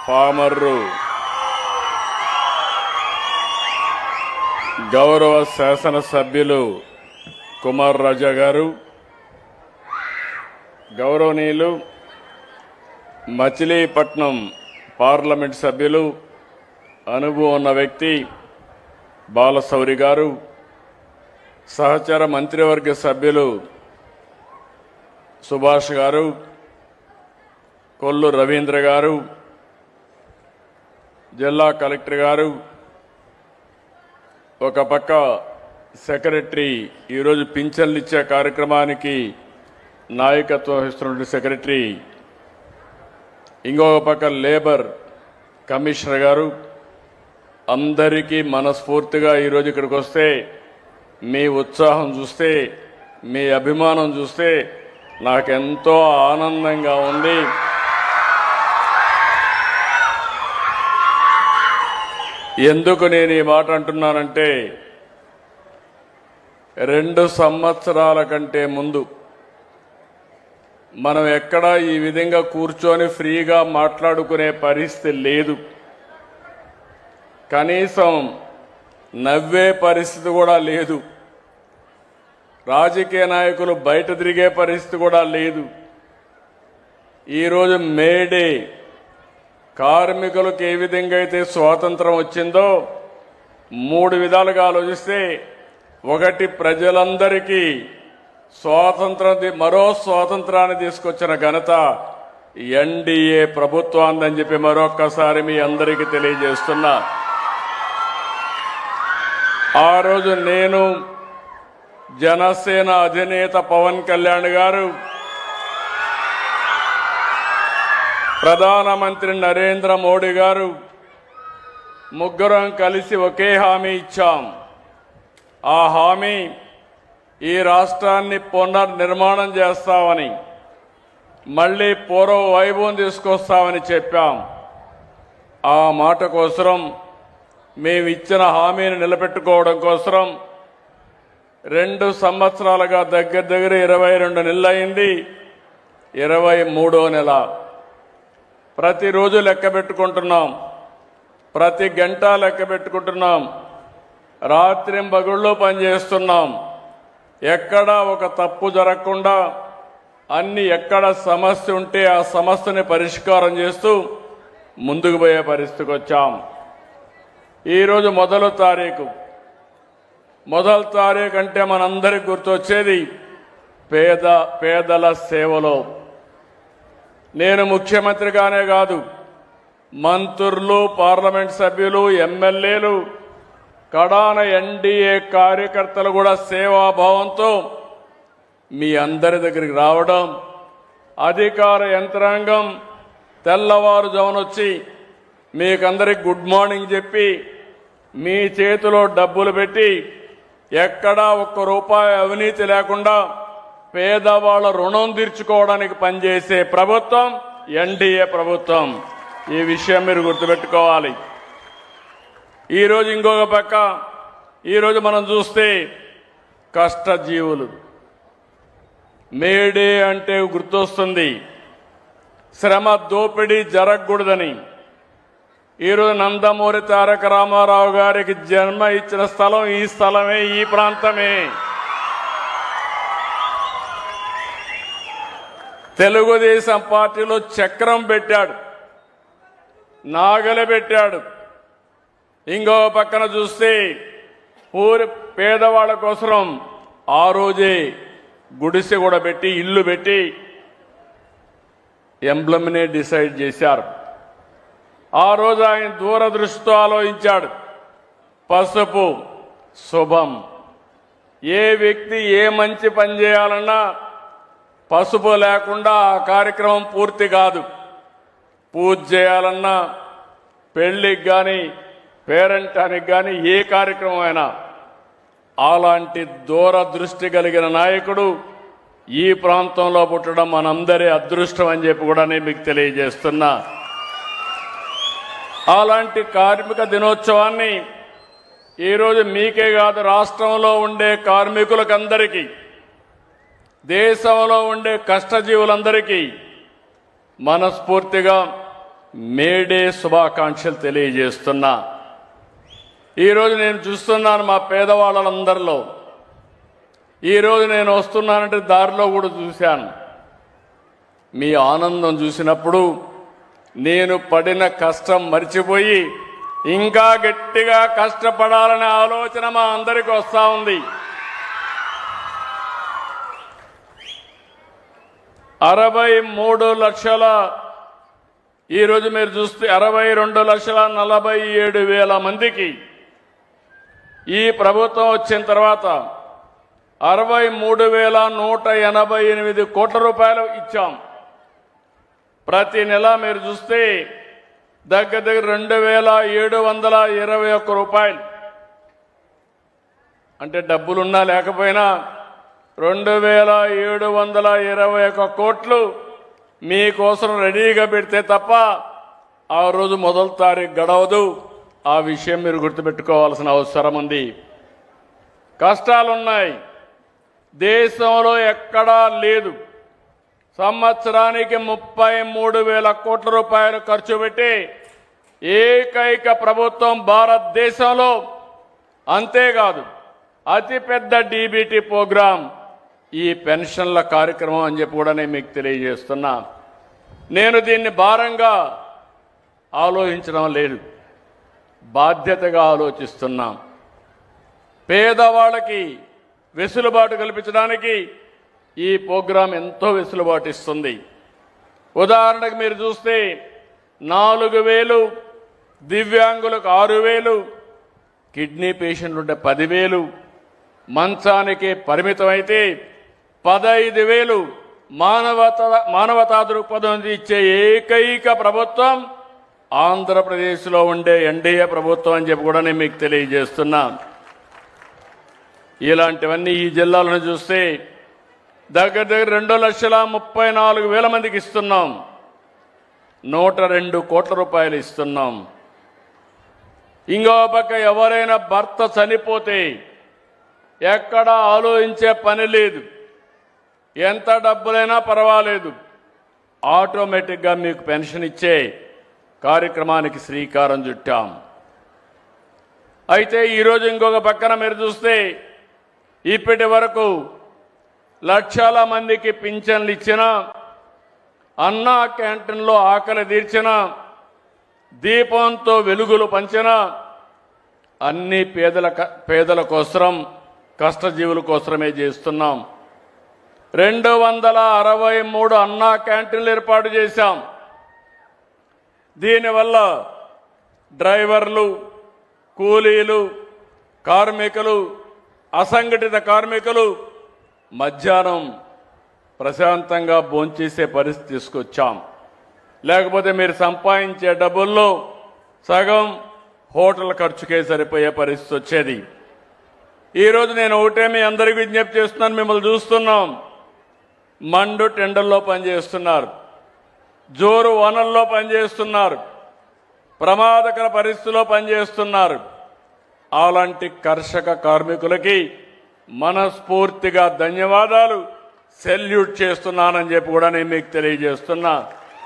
పామర్రు గౌరవ శాసనసభ్యులు కుమార్ రాజా గారు, గౌరవనీయులు మచిలీపట్నం పార్లమెంట్ సభ్యులు అనుభవం ఉన్న వ్యక్తి బాలశౌరి గారు, సహచర మంత్రివర్గ సభ్యులు సుభాష్ గారు, కొల్లు రవీంద్ర గారు, జిల్లా కలెక్టర్ గారు, ఒక పక్క సెక్రటరీ ఈరోజు పింఛన్లు ఇచ్చే కార్యక్రమానికి నాయకత్వం వహిస్తున్న సెక్రటరీ, ఇంకొక పక్క లేబర్ కమిషనర్ గారు, అందరికీ మనస్ఫూర్తిగా ఈరోజు ఇక్కడికి వస్తే మీ ఉత్సాహం చూస్తే, మీ అభిమానం చూస్తే నాకెంతో ఆనందంగా ఉంది. ఎందుకు నేను ఈ మాట అంటున్నానంటే, 2 సంవత్సరాల కంటే ముందు మనం ఎక్కడా ఈ విధంగా కూర్చొని ఫ్రీగా మాట్లాడుకునే పరిస్థితి లేదు. కనీసం నవ్వే పరిస్థితి కూడా లేదు. రాజకీయ నాయకులు బయట తిరిగే పరిస్థితి కూడా లేదు. ఈరోజు మేడే కార్మికులకు ఏ విధంగా అయితే స్వాతంత్రం వచ్చిందో 3 విధాలుగా ఆలోచిస్తే, ఒకటి ప్రజలందరికీ మరో స్వాతంత్రాన్ని తీసుకొచ్చిన ఘనత ఎన్డీఏ ప్రభుత్వాన్ని చెప్పి మరొక్కసారి మీ అందరికీ తెలియజేస్తున్నా. ఆ రోజు నేను, జనసేన అధినేత పవన్ కళ్యాణ్ గారు, ప్రధానమంత్రి నరేంద్ర మోడీ గారు ముగ్గురం కలిసి ఒకే హామీ ఇచ్చాం. ఆ హామీ ఈ రాష్ట్రాన్ని పునర్నిర్మాణం చేస్తామని, మళ్లీ పూర్వ వైభవం తీసుకొస్తామని చెప్పాం. ఆ మాట కోసం, మేము ఇచ్చిన హామీని నిలబెట్టుకోవడం కోసం 2 సంవత్సరాలుగా దగ్గర 22 నెలలు అయింది. 23వ నెల. ప్రతిరోజు లెక్క పెట్టుకుంటున్నాం, ప్రతి గంట లెక్క పెట్టుకుంటున్నాం, రాత్రింబగళ్ళు పనిచేస్తున్నాం. ఎక్కడా ఒక తప్పు జరగకుండా ఎక్కడ సమస్య ఉంటే ఆ సమస్యని పరిష్కారం చేస్తూ ముందుకు పోయే పరిస్థితికి వచ్చాం. ఈరోజు మొదటి తారీఖు అంటే మనందరికి గుర్తొచ్చేది పేదల సేవలో. నేను ముఖ్యమంత్రిగానే కాదు, మంత్రులు, పార్లమెంట్ సభ్యులు, ఎమ్మెల్యేలు, కడాన ఎన్డీఏ కార్యకర్తలు కూడా సేవాభావంతో మీ అందరి దగ్గరికి రావడం, అధికార యంత్రాంగం తెల్లవారుజామునొచ్చి మీకందరికి గుడ్ మార్నింగ్ చెప్పి మీ చేతిలో డబ్బులు పెట్టి, ఎక్కడా ₹1 అవినీతి లేకుండా పేదవాళ్ల రుణం తీర్చుకోవడానికి పనిచేసే ప్రభుత్వం ఎన్డీఏ ప్రభుత్వం. ఈ విషయం మీరు గుర్తుపెట్టుకోవాలి. ఈరోజు ఇంకొక పక్క, ఈరోజు మనం చూస్తే కష్టజీవులు, మేడే అంటే గుర్తొస్తుంది శ్రమ దోపిడీ జరగకూడదని. ఈరోజు నందమూరి తారక రామారావు గారికి జన్మ ఇచ్చిన స్థలం ఈ స్థలమే, ఈ ప్రాంతమే. తెలుగుదేశం పార్టీలో చక్రం పెట్టాడు, నాగలి పెట్టాడు. ఇంకో పక్కన చూస్తే ఊరి పేదవాళ్ల కోసం ఆ రోజే గుడిసె కూడా పెట్టి, ఇల్లు పెట్టి ఎంబ్లమ్నే డిసైడ్ చేశారు. ఆ రోజు ఆయన దూరదృష్టితో ఆలోచించాడు. పసుపు శుభం. ఏ వ్యక్తి ఏ మంచి పని చేయాలన్నా పసుపు లేకుండా ఆ కార్యక్రమం పూర్తి కాదు. పూజ చేయాలన్నా, పెళ్లికి కానీ, పేరెంటానికి కానీ, ఏ కార్యక్రమం అయినా అలాంటి దూరదృష్టి కలిగిన నాయకుడు ఈ ప్రాంతంలో పుట్టడం మనందరి అదృష్టం అని చెప్పి కూడా నేను మీకు తెలియజేస్తున్నా. అలాంటి కార్మిక దినోత్సవాన్ని ఈరోజు మీకే కాదు, రాష్ట్రంలో ఉండే కార్మికులకందరికీ, దేశంలో ఉండే కష్టజీవులందరికీ మనస్ఫూర్తిగా మేడే శుభాకాంక్షలు తెలియజేస్తున్నా. ఈరోజు నేను చూస్తున్నాను మా పేదవాళ్ళందరిలో, ఈరోజు నేను వస్తున్నానంటే దారిలో కూడా చూశాను. మీ ఆనందం చూసినప్పుడు నేను పడిన కష్టం మర్చిపోయి ఇంకా గట్టిగా కష్టపడాలనే ఆలోచన మా అందరికీ వస్తూ ఉంది. 63 లక్షల, ఈరోజు మీరు చూస్తే 62,47,000 మందికి ఈ ప్రభుత్వం వచ్చిన తర్వాత 63,188 కోట్ల రూపాయలు ఇచ్చాం. ప్రతి నెల మీరు చూస్తే దగ్గర 2,721 రూపాయలు, అంటే డబ్బులున్నా లేకపోయినా 2,721 కోట్లు మీకోసం రెడీగా పెడితే తప్ప ఆ రోజు మొదటి తారీఖు గడవదు. ఆ విషయం మీరు గుర్తుపెట్టుకోవాల్సిన అవసరం ఉంది. కష్టాలున్నాయి, దేశంలో ఎక్కడా లేదు. సంవత్సరానికి 33,000 కోట్ల రూపాయలు ఖర్చు పెట్టి ఏకైక ప్రభుత్వం భారతదేశంలో. అంతేకాదు, అతిపెద్ద డీబీటీ ప్రోగ్రాం ఈ పెన్షన్ల కార్యక్రమం అని చెప్పి కూడా నేను మీకు తెలియజేస్తున్నా. నేను దీన్ని భారంగా ఆలోచించడం లేదు, బాధ్యతగా ఆలోచిస్తున్నా. పేదవాళ్ళకి వెసులుబాటు కల్పించడానికి ఈ ప్రోగ్రాం ఎంతో వెసులుబాటు ఇస్తుంది. ఉదాహరణకు మీరు చూస్తే 4,000, దివ్యాంగులకు 6,000, కిడ్నీ పేషెంట్లు ఉంటే 10,000, మంచానికి పరిమితమైతే 15,000 మానవతా దృక్పథం ఇచ్చే ఏకైక ప్రభుత్వం ఆంధ్రప్రదేశ్లో ఉండే ఎన్డీఏ ప్రభుత్వం అని చెప్పి కూడా నేను మీకు తెలియజేస్తున్నా. ఇలాంటివన్నీ ఈ జిల్లాలను చూస్తే దగ్గర 2,34,000 మందికి ఇస్తున్నాం. 102 కోట్ల రూపాయలు ఇస్తున్నాం. ఇంకో పక్క ఎవరైనా భర్త చనిపోతే ఎక్కడ ఆలోచించే పని లేదు, ఎంత డబ్బులైనా పర్వాలేదు, ఆటోమేటిక్గా మీకు పెన్షన్ ఇచ్చే కార్యక్రమానికి శ్రీకారం చుట్టాం. అయితే ఈరోజు ఇంకొక పక్కన మీరు చూస్తే ఇప్పటి వరకు లక్షల మందికి పింఛన్లు ఇచ్చిన, అన్నా క్యాంటీన్లో ఆకలి తీర్చిన, దీపంతో వెలుగులు పంచిన, అన్ని పేదల కోసం, కష్టజీవుల కోసమే చేస్తున్నాం. 263 అన్నా క్యాంటీన్లు ఏర్పాటు చేశాం. దీనివల్ల డ్రైవర్లు, కూలీలు, కార్మికులు, అసంఘటిత కార్మికులు మధ్యాహ్నం ప్రశాంతంగా భోంచేసే పరిస్థితి తీసుకొచ్చాం. లేకపోతే మీరు సంపాదించే డబ్బుల్లో సగం హోటల్ ఖర్చుకే సరిపోయే పరిస్థితి వచ్చేది. ఈరోజు నేను ఒకటే మీ అందరికీ విజ్ఞప్తి చేస్తున్నాను. మిమ్మల్ని చూస్తున్నాం, మండు టెండర్లో పనిచేస్తున్నారు, జోరు వనల్లో పనిచేస్తున్నారు, ప్రమాదకర పరిస్థితుల్లో పనిచేస్తున్నారు. అలాంటి కర్షక కార్మికులకి మనస్ఫూర్తిగా ధన్యవాదాలు, సెల్యూట్ చేస్తున్నానని చెప్పి కూడా నేను మీకు తెలియజేస్తున్నా.